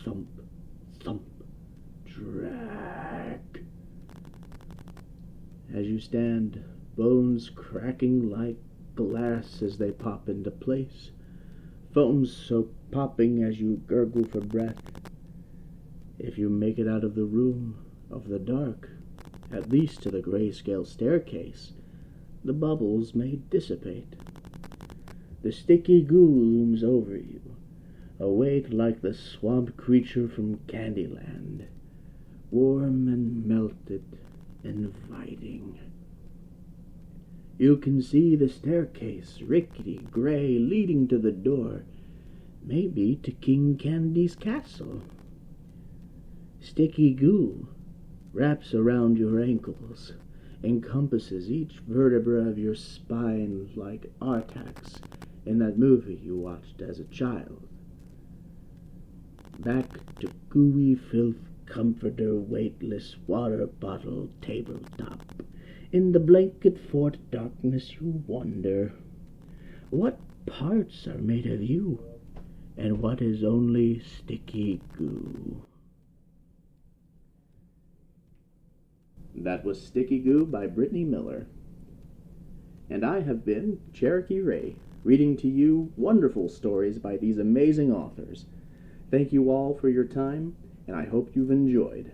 Thump, thump, drag. As you stand, bones cracking like glass as they pop into place, foam so popping as you gurgle for breath. If you make it out of the room, of the dark, at least to the grayscale staircase, the bubbles may dissipate. The Sticky-Goo looms over you, a weight like the swamp creature from Candyland, warm and melted, inviting. You can see the staircase, rickety gray, leading to the door, maybe to King Candy's castle. Sticky-Goo wraps around your ankles, encompasses each vertebra of your spine like Artax in that movie you watched as a child. Back to gooey filth, comforter, weightless, water bottle, tabletop. In the blanket fort darkness you wonder, what parts are made of you? and what is only Sticky-Goo. That was Sticky-Goo by Brittani Miller. And I have been Cherokee Ray, reading to you wonderful stories by these amazing authors. Thank you all for your time, and I hope you've enjoyed.